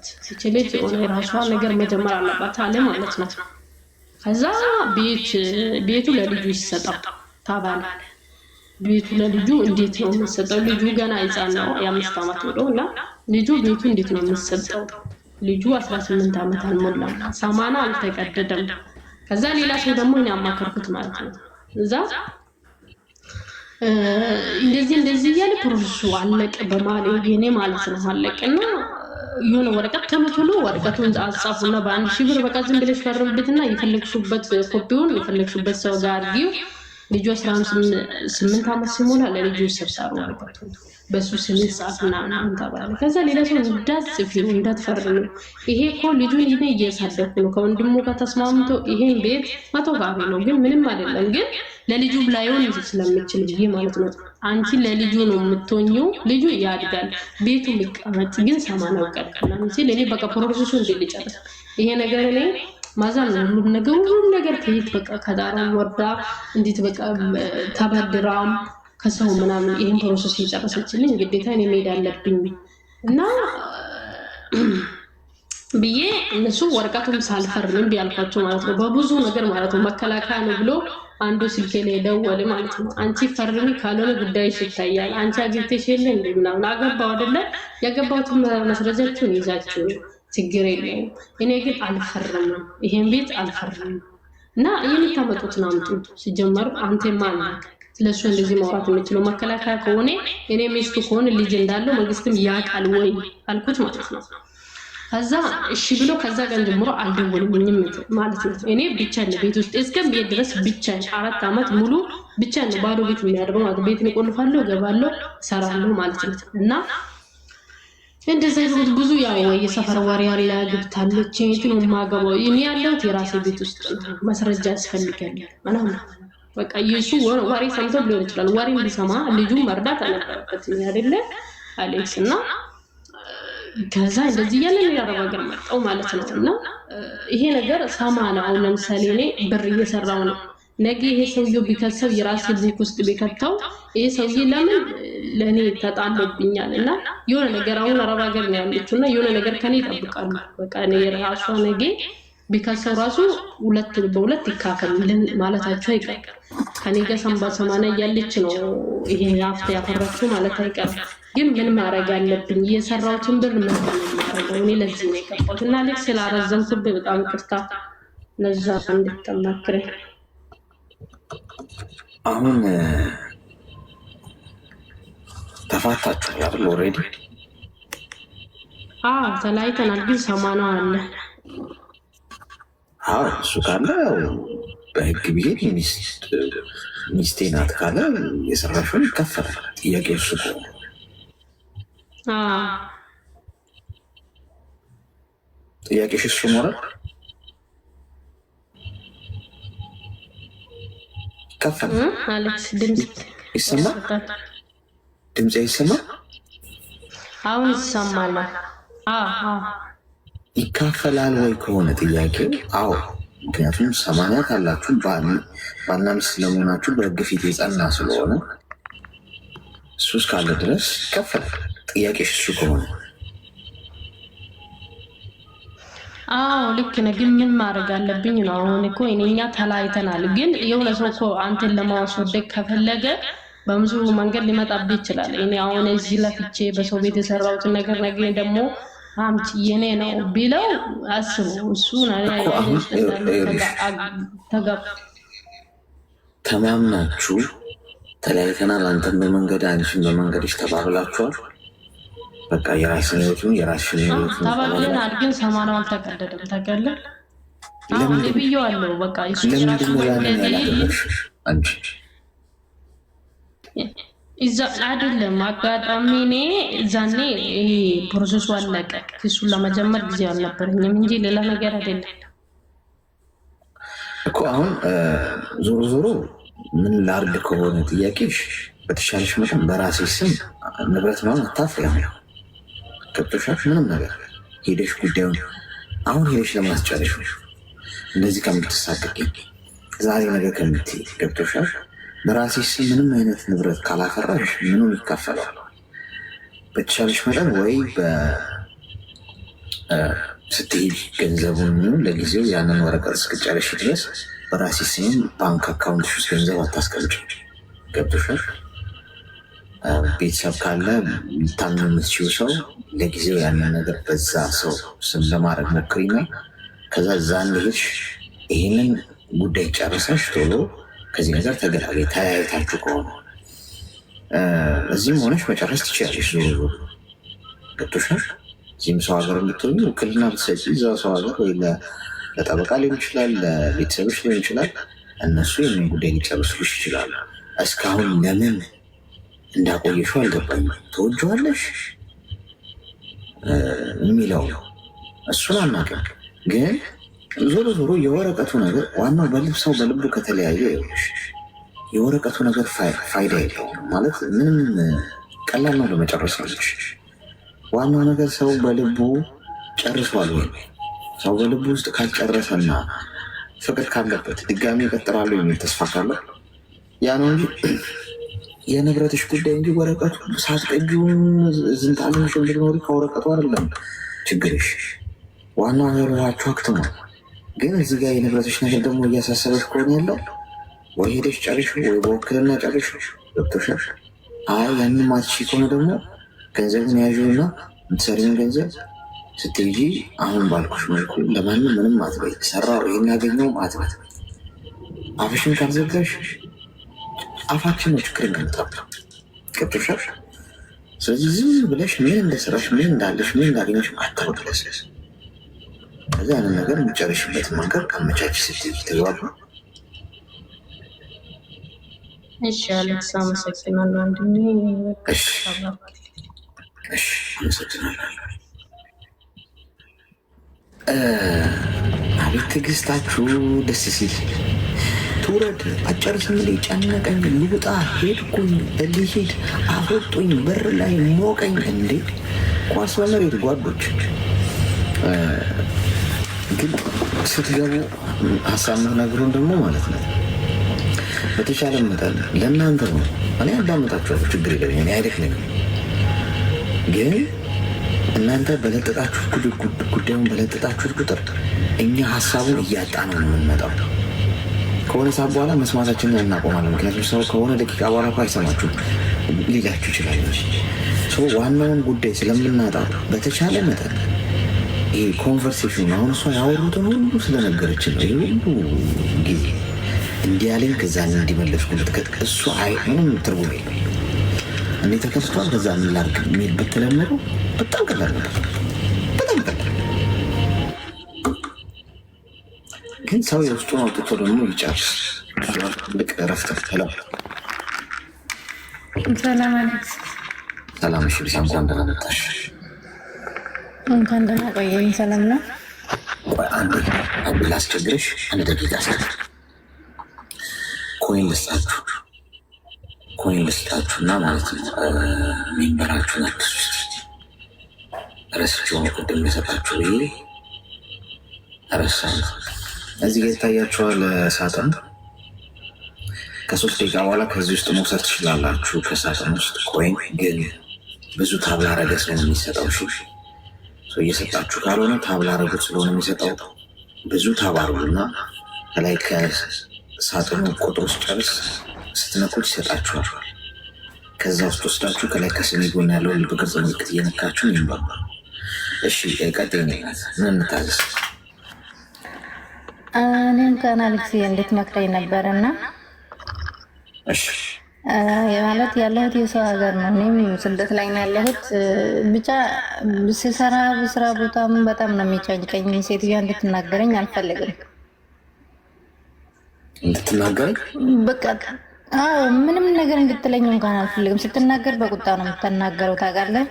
አለበት እቺ ልጅ ሆነ ራሷ ነገር መጀመር አለባት አለ ማለት ነው። ከዛ ቤቱ ለልጁ ይሰጣል ተባለ። ቤቱ ለልጁ እንዴት ነው የሚሰጠው? ልጁ ገና ሕፃን ነው የ5 ዓመት ወደውና ልጁ ቤቱ እንዴት ነው የሚሰጠው? ልጁ 18 ዓመት አልሞላም፣ ሳማና አልተቀደደም። ከዛ ሌላ ሰው ደግሞ እኔ አማከርኩት ማለት ነው። እዛ እንደዚህ እያለ ፕሮሰሱ አለቀ በማለት የኔ ማለት ነው አለቀና የሆነ ወረቀት ቶሎ ወረቀቱን አጻፉና በአንድ ሺህ ብር በቃ ዝም ብለሽ ፈርምበትና የፈለግሽበት ኮፒውን የፈለግሽበት ሰው ጋር አድርጊው። ልጁ 18 ዓመት ሲሞላ ለልጁ ይሰብሳሉ ወረቀቱ በሱ ስሜት ጻፍና ተባለ። ከዛ ሌላ ሰው እንዳትጽፊው እንዳትፈርሙ፣ ይሄ እኮ ልጁን እኔ እያሳደግኩ ነው ከወንድሙ ጋር ተስማምቶ ይሄን ቤት መቶ ጋር ነው ግን ምንም አይደለም ግን ለልጁ ብላይሆን ስለምችል ብዬ ማለት ነው። አንቺ ለልጁ ነው የምትሆኚው፣ ልጁ ያድጋል፣ ቤቱ ይቀመጥ ግን ሰማናው ቀርቀና ሲል እኔ በቃ ፕሮሰሱ እንዲልጨርስ ይሄ ነገር እኔ ማዛም ነው ሁሉ ነገር ከየት በቃ ከዳራም ወርዳ እንዴት በቃ ተበድራም ከሰው ምናምን ይሄን ፕሮሰስ እየጨረሰችልኝ ግዴታ እኔ መሄድ አለብኝ እና ብዬ እነሱ ወረቀቱን ሳልፈርም ቢያልኳቸው ማለት ነው። በብዙ ነገር ማለት ነው መከላከያ ነው ብሎ አንዱ ስልኬ ላይ ደወለ ማለት ነው። አንቺ ፈርሚ ካልሆነ ጉዳይሽ ይታያል፣ አንቺ አግኝተሽ የለ እንዴ ምናምን አገባው አይደለ ያገባሁትን መስረጃችሁን ይዛችሁ ችግር የለውም እኔ ግን አልፈርምም፣ ይሄን ቤት አልፈርምም እና የምታመጡትን አምጡ። ሲጀመር አንተ ማን ስለሱ እንደዚህ ማውራት የምችለው መከላከያ ከሆነ እኔ ሚስቱ ከሆነ ልጅ እንዳለው መንግስትም ያውቃል ወይ አልኩት ማለት ነው። ከዛ እሺ ብሎ ከዛ ቀን ጀምሮ አልደወልኝም ማለት ነው። እኔ ብቻዬን ቤት ውስጥ እስከምሄድ ድረስ ብቻዬን 4 ዓመት ሙሉ ብቻዬን ባዶ ቤት የሚያደርገው ማለት ቤት ቆልፋለሁ፣ ገባለሁ፣ ሰራለሁ ማለት ነው እና እንደዛ ይሉት ብዙ ያው የሰፈር ወሬ ያለ ግብታለች እንትኑ ማገባው እኔ ያለሁት የራሴ ቤት ውስጥ ነው። ማስረጃ ያስፈልጋል ምናምን በቃ ኢየሱ ወሬ ሰምቶ ሊሆን ይችላል። ወሬ እንዲሰማ ልጁ መርዳት አለበት አይደለ አሌክስ እና ከዛ እንደዚህ ያለ ያረባ ነገር መጣው ማለት ነው እና ይሄ ነገር ሰማና አሁን ለምሳሌ እኔ ብር እየሰራው ነው ነገ ይሄ ሰውዬው ቢከሰው የራሴ ቡክ ውስጥ ቢከተው ይሄ ሰውዬ ለምን ለኔ ተጣምብኛል እና የሆነ ነገር አሁን አረብ ሀገር ነው ያለችውና የሆነ ነገር ከኔ ይጠብቃሉ። በቃ እኔ ራሷ ነገ ቢከሰው ራሱ በሁለት ይካፈልን ማለታቸው አይቀርም። ከኔ ጋር ሰማና ያለች ነው ይሄ ሀፍታ ያፈራችሁ ማለት አይቀርም። ግን ምን ማድረግ አለብኝ? የሰራውትን ብር ምን ማድረግ እኔ ለዚህ ነው የገባሁት እና ልክ ስላረዘምኩብህ በጣም ይቅርታ። ለዛ እንድትመክረኝ አሁን ተፋታችሁ አይደል? ኦሬዲ ተለያይተናል። ግን ሰማናው አለ። እሱ ካለ በህግ ቢሄድ ሚስቴ ናት ካለ የሰራሽውን ይከፈላል። ጥያቄ እሱ ከሆነ ጥያቄሽ እሱ ሞራል ይከፈላል። አሌክስ ድምጽ ይሰማል? ድምጽ ይሰማል? አሁን ይሰማል። ይካፈላል ወይ ከሆነ ጥያቄው አዎ። ምክንያቱም 80 ካላችሁ ባልና ሚስት ስለመሆናችሁ በህግ ፊት የጸና ስለሆነ እሱ እስካለ ድረስ ይከፈላል። ጥያቄሽ እሱ ከሆነ ልክ ነህ። ግን ምን ማድረግ አለብኝ ነው? አሁን እኮ እኛ ተለያይተናል። ግን የሆነ ሰው እኮ አንተን ለማስወደድ ከፈለገ በብዙ መንገድ ሊመጣብህ ይችላል። እኔ አሁን እዚህ ለፍቼ በሰው ቤት የሰራሁትን ነገር ነገ ደግሞ አምጪ የኔ ነው ቢለው አስቡ። እሱ ተማምናችሁ ተለያይተናል፣ አንተን በመንገድ አንቺን በመንገድሽ ተባብላችኋል። በቃ የራስን ህይወቱን የራስሽን ህይወቱን ተባብለናል። ግን ሰማናው አልተቀደደም። ተቀደደ አሁን ብዬዋለሁ። በቃ እሱ ለምንድን ነው ያንን ያላደረግሽ አንቺ? እዛ አይደለም አጋጣሚ እኔ ዛኔ ይሄ ፕሮሰሱ አለቀ። እሱን ለመጀመር ጊዜ አልነበረኝም እንጂ ሌላ ነገር አይደለም እኮ። አሁን ዞሮ ምን ላርግ ከሆነ ጥያቄሽ በተሻለሽ መጠን በራሴ ስም ንብረት ነው አታፍሪያም። ገብቶሻል? ምንም ነገር ሄደሽ ጉዳዩን አሁን ሄደሽ ለማስጨረሽ እንደዚህ ከምትሳቀቂ ዛሬ ነገር ከምትይ ገብቶሻል? በራሴ ስም ምንም አይነት ንብረት ካላፈራሽ ምኑን ይካፈላል? በተሻለሽ መጠን ወይ ስትሄድ ገንዘቡን ለጊዜው ያንን ወረቀት እስክጨርሽ ድረስ በራሴ ስም ባንክ አካውንት ውስጥ ገንዘብ አታስቀምጭ። ገብቶሻል? ቤተሰብ ካለ ልታምኚው የምትችይው ሰው ለጊዜው ያንን ነገር በዛ ሰው ስም ለማድረግ ሞክሪና ከዛ እዛ እንደሄድሽ ይህንን ጉዳይ ጨርሰሽ ቶሎ ከዚህ ነገር ተገላገይ። ተያይታችሁ ከሆነ እዚህም ሆነሽ መጨረስ ትችላለሽ። ዞሮ ገብቶሻል? እዚህም ሰው ሀገር እንድትሆኝ ውክልና ብትሰጪ እዛ ሰው ሀገር ወይ ለጠበቃ ሊሆን ይችላል፣ ለቤተሰቦች ሊሆን ይችላል። እነሱ ይህንን ጉዳይ ሊጨርሱልሽ ይችላሉ። እስካሁን ለምን እንዳቆየሽው አልገባኝም። ተወጂዋለሽ የሚለው እሱን አናውቅም፣ ግን ዞሮ ዞሮ የወረቀቱ ነገር ዋናው ሰው በልቡ ከተለያየ ይኸውልሽ የወረቀቱ ነገር ፋይዳ የለውም ማለት ምንም ቀላል ነው ለመጨረስ አለሽ። ዋናው ነገር ሰው በልቡ ጨርሷል ወይ? ሰው በልቡ ውስጥ ካልጨረሰና ፍቅር ካለበት ድጋሚ ይቀጥላሉ የሚል ተስፋ ካለ ያ ነው እንጂ የንብረትሽ ጉዳይ እንጂ ወረቀቱ ሳትቀጂውን ዝንጣልሽ እንድኖሪ ከወረቀቱ አይደለም ችግርሽ። ዋናው ነገራችሁ አክትሟል። ግን እዚህ ጋር የንብረትሽ ነገር ደግሞ እያሳሰበሽ ከሆነ ያለው ወይ ሄደሽ ጨርሽ ወይ በውክልና ጨርሽ። ገብቶሻል? አይ ያንን ማትሺ ከሆነ ደግሞ ገንዘብን ያዥውና የምትሰሪውን ገንዘብ ስትሄጂ አሁን ባልኩሽ መልኩ ለማንም ምንም አትበይ። ሰራው ይህን ያገኘውም አትበይ። አፍሽን ካልዘጋሽ አፋችን ነው ችግር እንዳመጣብን። ገብቶሻል? ስለዚህ ዝም ብለሽ ምን እንደሰራሽ ምን እንዳለሽ ምን እንዳገኘሽ አታውቅለስለስ። ከዚ ያንን ነገር የሚጨርሽበትን መንገድ ከመቻች ስትይ ተግባባ። እሺ አሌክስ አመሰግናለሁ ወንድሜ። እሺ አመሰግናለሁ። አቤት ትዕግስታችሁ ደስ ሲል ትውረድ አጨርስም ላይ ጨነቀኝ፣ ልውጣ ሄድኩኝ፣ ልሂድ አፈጡኝ፣ በር ላይ ሞቀኝ። እንዴ ኳስ በመሬት ጓዶች። ግን ስትገቡ ሀሳብ የምትነግሩን ደግሞ ማለት ነው በተቻለ መጠን ለእናንተ ነው። እኔ አዳመጣችኋለሁ፣ ችግር የለብኝ፣ እኔ አይደክለኝም። ግን እናንተ በለጠጣችሁት ጉዳዩን በለጠጣችሁት ቁጥር እኛ ሀሳቡን እያጣ ነው የምንመጣው። ከሆነ ሰዓት በኋላ መስማታችንን እናቆማለን። ምክንያቱም ሰው ከሆነ ደቂቃ በኋላ እኮ አይሰማችሁም ሊላችሁ ይችላል። ሰው ዋናውን ጉዳይ ስለምናጣው በተቻለ መጠን ይሄ ኮንቨርሴሽን አሁን እሷ ያወሩትን ሁሉ ስለነገረችን ነው። ይህ ሁሉ ጊዜ እንዲህ ያለኝ ከዛ እንዲመለስኩ እሱ ምንም ትርጉም የለም። እንዴ ተከስቷል ከዛ ምላርግ የሚል ብትለምሩ በጣም ቀላል ነበር፣ በጣም ቀላል። ግን ሰው የውስጡን አውጥቶ ደግሞ ይጨርስ። ልቅ ረፍት ለው ሰላም አሌክስ። ሰላም። እሺ ቢሳ እንኳን ደህና መጣሽ። እንኳን ደህና ቆየኝ። ሰላም ነው። አንድ ላስቸግርሽ፣ አንድ ደቂቃ ኮይን ልስጣችሁና ማለት ነው ሜምበራችሁን አዲስ ውስጥ ረስቼውን ቅድም የሰጣችሁ ይሄ ረሳ እዚህ ጋር ይታያችኋል። ሳጥን ከ3 ደቂቃ በኋላ ከዚህ ውስጥ መውሰድ ትችላላችሁ። ከሳጥን ውስጥ ኮይን ግን ብዙ ታብላ ረገ ስለሆነ የሚሰጠው እየሰጣችሁ ካልሆነ ታብላ ረገ ስለሆነ የሚሰጠው ብዙ ታባሩና ከላይ ከሳጥኑ ቁጥር ውስጥ ጨርስ ስትነኩት ይሰጣችኋል። ከዛ ውስጥ ወስዳችሁ ከላይ ከስሜ ጎን ያለው ልብ ቅርጽ ምልክት እየነካችሁ ይንባባ። እሺ ቀጥይ ናት። ምን እንታዘዝ? እኔ እንኳን አሌክስ እንድትመክረኝ ነበረና ማለት ያለሁት የሰው ሀገር ነው። እኔም ስደት ላይ ነው ያለሁት። ብቻ ስሰራ በስራ ቦታም በጣም ነው የሚጨንቀኝ። ሴትዮዋ እንድትናገረኝ አልፈልግም። እንድትናገረኝ በቃ ምንም ነገር እንድትለኝ እንኳን አልፈልግም። ስትናገር በቁጣ ነው የምትናገረው ታውቃለህ።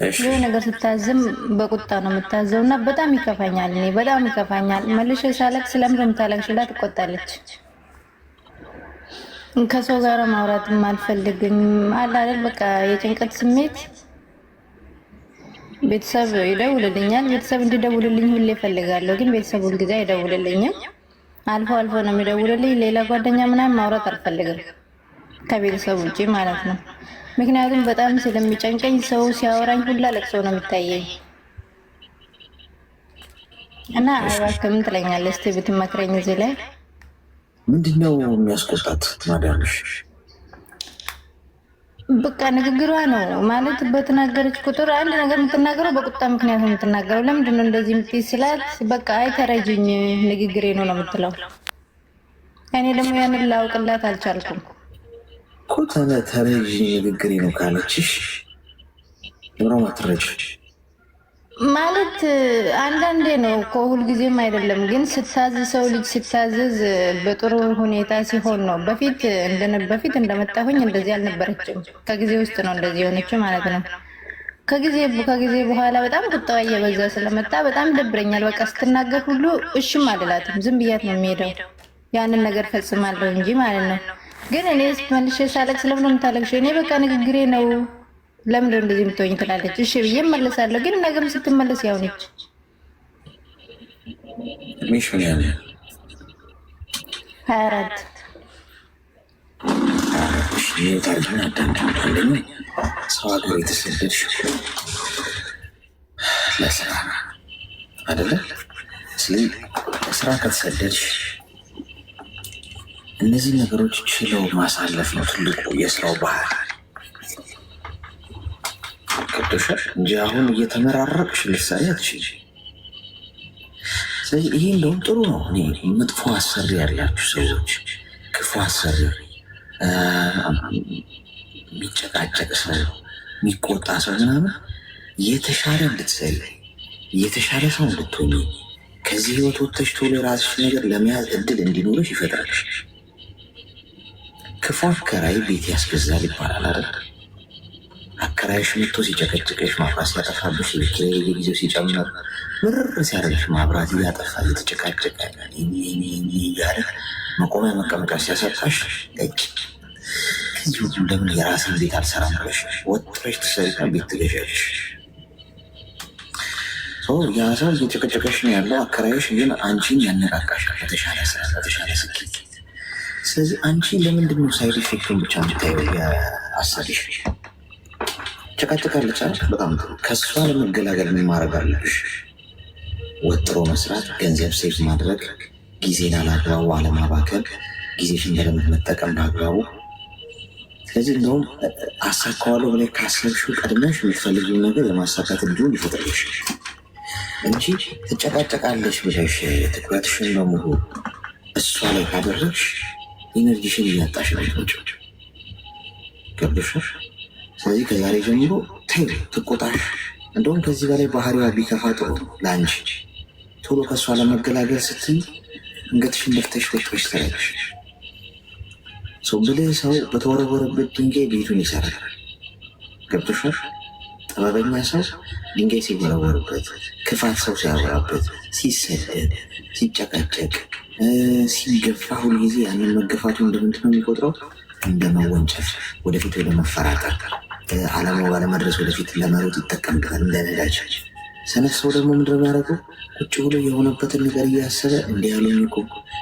ይህ ነገር ስታዝም በቁጣ ነው የምታዘው እና በጣም ይከፋኛል። እኔ በጣም ይከፋኛል። መልሼ ሳለቅስ ለምንድን ነው የምታለቅሽው ብላ ትቆጣለች። ከሰው ጋር ማውራትም አልፈልግም አለ አይደል። በቃ የጭንቀት ስሜት። ቤተሰብ ይደውልልኛል። ቤተሰብ እንዲደውልልኝ ሁሌ እፈልጋለሁ፣ ግን ቤተሰብ ሁልጊዜ አይደውልልኝም። አልፎ አልፎ ነው የሚደውልልኝ። ሌላ ጓደኛ ምናምን ማውራት አልፈልግም ከቤተሰብ ውጭ ማለት ነው። ምክንያቱም በጣም ስለሚጨንቀኝ ሰው ሲያወራኝ ሁላ ለቅሶ ነው የሚታየኝ። እና እባክህ ምን ትለኛለህ? እስቲ ብትመክረኝ እዚህ ላይ ምንድነው የሚያስቆጣት ማዳምሽ? በቃ ንግግሯ ነው ማለት በተናገረች ቁጥር አንድ ነገር የምትናገረው በቁጣ ምክንያት ነው የምትናገረው። ለምንድን ነው እንደዚህ የምትይ ስላት በቃ አይተረጅኝ ንግግሬ ነው ነው የምትለው። እኔ ደግሞ ያንን ላውቅላት አልቻልኩም እኮ። ተረጅኝ ንግግሬ ነው ካለችሽ ለምን ማትረጅ ማለት አንዳንዴ ነው እኮ ሁልጊዜም አይደለም። ግን ስታዝዝ ሰው ልጅ ስታዝዝ በጥሩ ሁኔታ ሲሆን ነው። በፊት እንደመጣሁኝ እንደዚህ አልነበረችም። ከጊዜ ውስጥ ነው እንደዚህ የሆነችው ማለት ነው። ከጊዜ በኋላ በጣም ቁጣዋ እየበዛ ስለመጣ በጣም ይደብረኛል። በቃ ስትናገር ሁሉ እሽም አልላትም፣ ዝም ብያት ነው የሚሄደው። ያንን ነገር ፈጽማለሁ እንጂ ማለት ነው። ግን እኔ መልሼ ሳለቅስ ለምን ነው የምታለቅሽው? እኔ በቃ ንግግሬ ነው ለምን እንደዚህ የምትሆኝ ትላለች። እሺ ብዬ እመለሳለሁ። ግን ነገም ስትመለስ ያው ነች። ሚሽን ያለ 24 ታሪክን አዳምጣለሁ። ሰው ሀገር የተሰደድሽ ለስራ አይደለ? ስለዚህ ለስራ ከተሰደድሽ እነዚህ ነገሮች ችለው ማሳለፍ ነው ትልቁ የስራው ባህል። ቅዱሻል እንጂ አሁን እየተመራረቅሽ ልትሰሪ አትችይም። ስለዚህ ይሄ እንደውም ጥሩ ነው። እኔ መጥፎ አሰሪ ያላችሁ ሰዎች፣ ክፉ አሰሪ፣ የሚጨቃጨቅ ሰው፣ የሚቆጣ ሰው ምናምን የተሻለ እንድትሰሪ የተሻለ ሰው እንድትሆኝ ከዚህ ህይወት ወጥተሽ ቶሎ የራስሽ ነገር ለመያዝ እድል እንዲኖርሽ ይፈጥራል። ክፉ አከራይ ቤት ያስገዛል ይባላል አይደል? አከራይሽ መጥቶ ሲጨቀጭቅሽ፣ ማብራት ሲያጠፋብሽ፣ የኪራይ ጊዜው ሲጨምር፣ ምርር ሲያደርግሽ፣ ማብራት እያጠፋ እየተጨቃጨቀ እያለ መቆሚያ መቀመጫ ሲያሰጣሽ ከዚህ ሁሉ ለምን የራስን ቤት አልሰራም ብለሽ ወጥረሽ ትሰሪና ቤት ትገዣለሽ። ያ ሰው እየጨቀጨቀሽ ነው ያለው። አከራይሽ ግን አንቺን ያነቃቃሻል ለተሻለ ስራ፣ ለተሻለ ስኬት። ስለዚህ አንቺ ለምንድን ነው ሳይድ ኢፌክቱን ብቻ የምታየው? የአሰሪሽ ጨቃጨቃለች አይደል? በጣም ጥሩ። ከእሷ ለመገላገል ምን ማድረግ አለብሽ? ወጥሮ መስራት፣ ገንዘብ ሴቭ ማድረግ፣ ጊዜን አላግባቡ አለማባከል፣ ጊዜሽን በደንብ መጠቀም በአግባቡ። ስለዚህ እንደውም አሳካዋለሁ ብላይ ካሰብሽው ቀድመሽ የምትፈልጊውን ነገር የማሳካት እንዲሁም ይፈጥርልሽ እንጂ ትጨቃጨቃለሽ ብለሽ ትኩረትሽን በሙሉ እሷ ላይ ካደረግሽ ኢነርጂሽን እያጣሽ ነው የምትመጪው። ገብቶሻል? ስለዚህ ከዛሬ ጀምሮ ተይው፣ ትቆጣሽ። እንደውም ከዚህ በላይ ባህሪዋ ቢከፋ ጥሩ ለአንቺ። ቶሎ ከእሷ ለመገላገል ስትይ አንገትሽን ደፍተሽ ደፍተሽ ትላለሽ። ሰው ብልህ ሰው በተወረወረበት ድንጋይ ቤቱን ይሰራል። ገብቶሻል? ጥበበኛ ሰው ድንጋይ ሲወረወርበት፣ ክፋት ሰው ሲያወራበት፣ ሲሰደድ፣ ሲጨቃጨቅ፣ ሲገፋ ሁልጊዜ ያንን መገፋቱ እንደምንድን ነው የሚቆጥረው? እንደ መወንጨፍ፣ ወደፊት ወደ መፈራጠር፣ አላማው ባለመድረስ ወደፊት ለመሮጥ ይጠቀምበታል እንደ ነዳጅ። ሰነፍ ሰው ደግሞ ምንድን ነው የሚያደርገው? ቁጭ ብሎ የሆነበትን ነገር እያሰበ እንዲህ ያሉኝ እኮ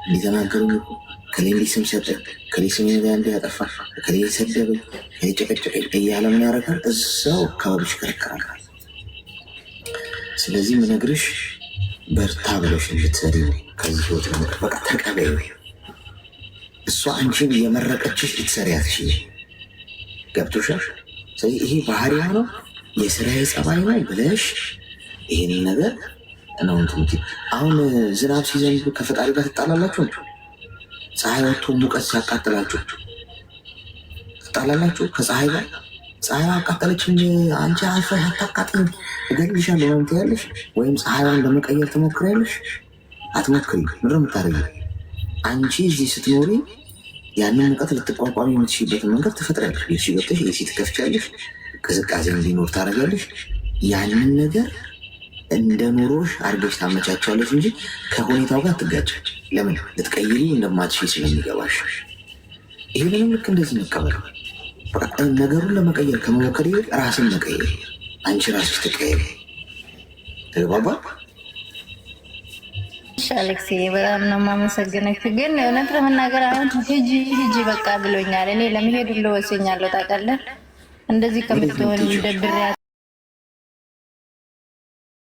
እንዲተናገሩኝ እኮ ከሌ እንዲህ ስም ሰጠኝ፣ ከሌ ስም እንዲህ ያጠፋ፣ ከሌ ሰደበኝ፣ ከሌ ጨቀጨቀኝ እያለ ምን ያደርጋል? እዛው አካባቢ ይሽከረከራል። ስለዚህ ምነግርሽ በርታ ብለሽ እንድትሰሪ ነው። ከዚህ ህይወት በቃ ተቀበዩ። እሷ አንቺን እየመረቀችሽ ልትሰሪ አትችይም። ገብቶሻል? ስለዚህ ይሄ ባህሪያ ነው የስራዬ ጸባይ ነው ብለሽ ይህን ነገር ነው እንትምት። አሁን ዝናብ ሲዘንብ ከፈጣሪ ጋር ትጣላላችሁ። ፀሐይ ወጥቶ ሙቀት ሲያቃጥላችሁ ትጣላላችሁ ከፀሐይ ጋር። ፀሐይ አቃጠለችኝ አንቺ አልፈሽ አታቃጥኝ እገልሻለሁ ነው ትያለሽ። ወይም ፀሐይዋን ለመቀየር ትሞክሪያለሽ? አትሞክሪ። ምንድን ነው የምታደርጊው? አንቺ እዚህ ስትኖሪ ያንን ሙቀት ልትቋቋሚ የምትችይበትን መንገድ ትፈጥሪያለሽ። ቤትሽ ገብተሽ ኤሲ ትከፍቻለሽ፣ ቅዝቃዜ እንዲኖር ታደርጊያለሽ። ያንን ነገር እንደ ኑሮሽ አድርገሽ ታመቻቸዋለሽ እንጂ ከሁኔታው ጋር ትጋጭ። ለምን ልትቀይሪ እንደማትችይ ስለሚገባሽ። ይህንንም ልክ እንደዚህ መቀበል። ነገሩን ለመቀየር ከመሞከር ይልቅ ራስን መቀየር። አንቺ ራስሽ ትቀየሪ። ተግባባ? አሌክስ በጣም ነው የማመሰግነው። ግን እውነት ለመናገር አሁን ሂጂ በቃ ብሎኛል። እኔ ለመሄድ ሁሉ ወስኛለሁ። ታውቃለህ እንደዚህ ከምትሆን ደብሬ